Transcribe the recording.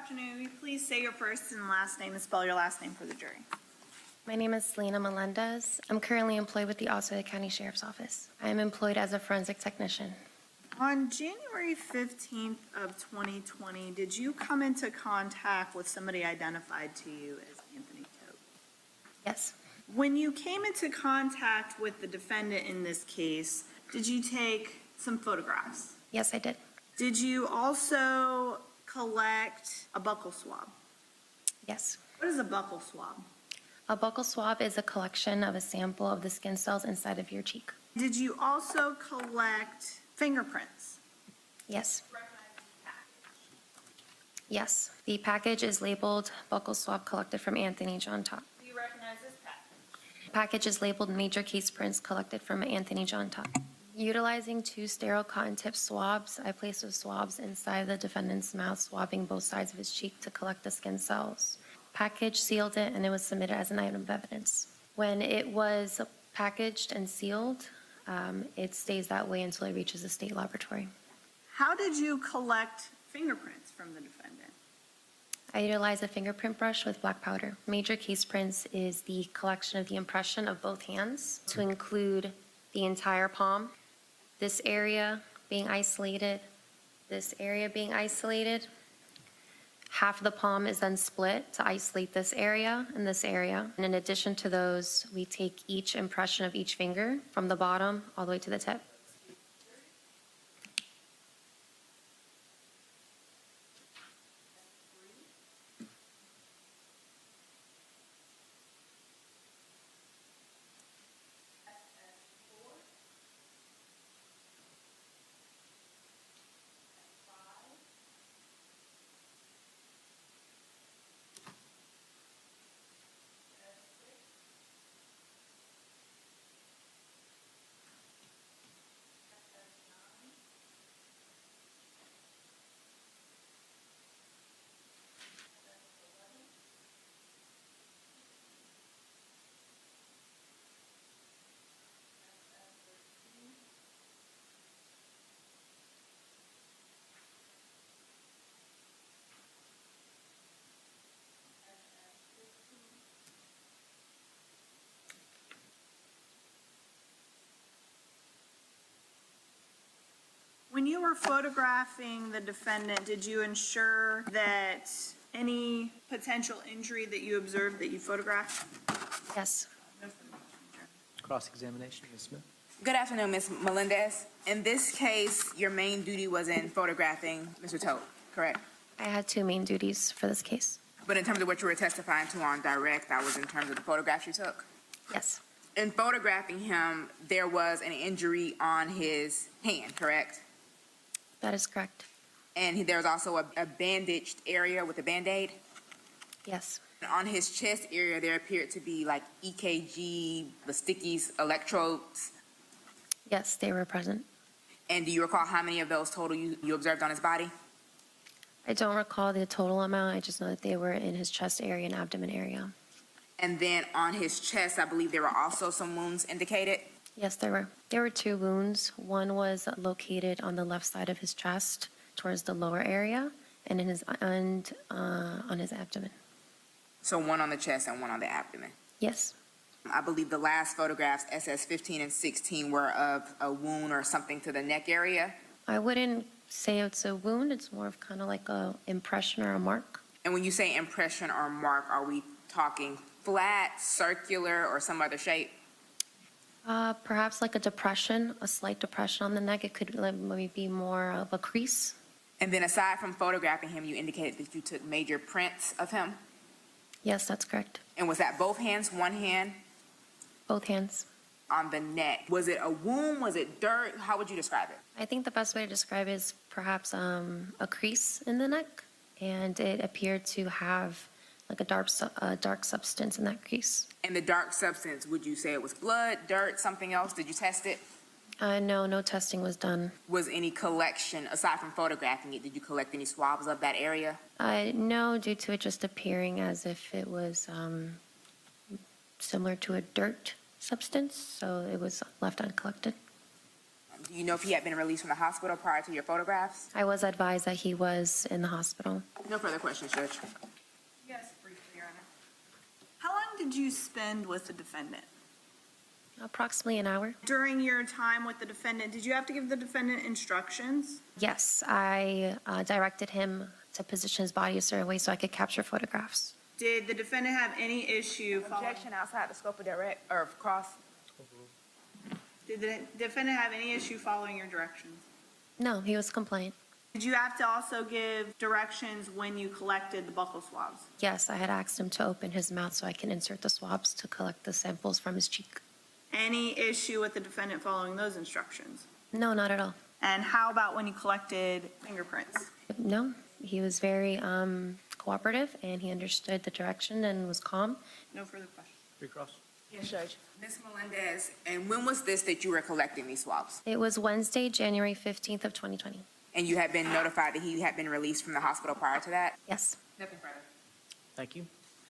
afternoon. Will you please say your first and last name and spell your last name for the jury? My name is Selena Melendez. I'm currently employed with the Oswego County Sheriff's Office. I am employed as a forensic technician. On January 15th of 2020, did you come into contact with somebody identified to you as Anthony Todt? Yes. When you came into contact with the defendant in this case, did you take some photographs? Yes, I did. Did you also collect a buccal swab? Yes. What is a buccal swab? A buccal swab is a collection of a sample of the skin cells inside of your cheek. Did you also collect fingerprints? Yes. Yes. The package is labeled buccal swab collected from Anthony John Todt. Do you recognize this package? The package is labeled major case prints collected from Anthony John Todt. Utilizing 2 sterile cotton tip swabs, I placed those swabs inside the defendant's mouth, swabbing both sides of his cheek to collect the skin cells. Package, sealed it, and it was submitted as an item of evidence. When it was packaged and sealed, it stays that way until it reaches the state laboratory. How did you collect fingerprints from the defendant? I utilize a fingerprint brush with black powder. Major case prints is the collection of the impression of both hands to include the entire palm. This area being isolated, this area being isolated. Half of the palm is then split to isolate this area and this area. And in addition to those, we take each impression of each finger from the bottom all the way to the tip. When you were photographing the defendant, did you ensure that any potential injury that you observed that you photographed? Yes. Cross-examination, Ms. Smith. Good afternoon, Ms. Melendez. In this case, your main duty was in photographing Mr. Todt, correct? I had 2 main duties for this case. But in terms of what you were testifying to on direct, that was in terms of the photographs you took? Yes. In photographing him, there was an injury on his hand, correct? That is correct. And there was also a bandaged area with a Band-Aid? Yes. On his chest area, there appeared to be like EKG, the stickies, electrodes. Yes, they were present. And do you recall how many of those total you observed on his body? I don't recall the total amount. I just know that they were in his chest area and abdomen area. And then on his chest, I believe there were also some wounds indicated? Yes, there were. There were 2 wounds. One was located on the left side of his chest towards the lower area and on his abdomen. So one on the chest and one on the abdomen? Yes. I believe the last photographs, SS 15 and 16, were of a wound or something to the neck area? I wouldn't say it's a wound. It's more of kind of like a impression or a mark. And when you say impression or mark, are we talking flat, circular, or some other shape? Perhaps like a depression, a slight depression on the neck. It could maybe be more of a crease. And then aside from photographing him, you indicated that you took major prints of him? Yes, that's correct. And was that both hands, one hand? Both hands. On the neck. Was it a wound? Was it dirt? How would you describe it? I think the best way to describe it is perhaps a crease in the neck, and it appeared to have like a dark substance in that crease. And the dark substance, would you say it was blood, dirt, something else? Did you test it? No testing was done. Was any collection, aside from photographing it, did you collect any swabs of that area? No, due to it just appearing as if it was similar to a dirt substance, so it was left uncollected. Do you know if he had been released from the hospital prior to your photographs? I was advised that he was in the hospital. No further questions, Judge. Yes, briefly, Your Honor. How long did you spend with the defendant? Approximately an hour. During your time with the defendant, did you have to give the defendant instructions? Yes, I directed him to position his body a certain way so I could capture photographs. Did the defendant have any issue following? Objection outside the scope of direct, or cross. Did the defendant have any issue following your directions? No, he was compliant. Did you have to also give directions when you collected the buccal swabs? Yes, I had asked him to open his mouth so I can insert the swabs to collect the samples from his cheek. Any issue with the defendant following those instructions? No, not at all. And how about when you collected fingerprints? No, he was very cooperative and he understood the direction and was calm. No further questions. Recross. Yes, Judge. Ms. Melendez, and when was this that you were collecting these swabs? It was Wednesday, January 15th of 2020. And you had been notified that he had been released from the hospital prior to that? Yes. Nothing further. Thank you.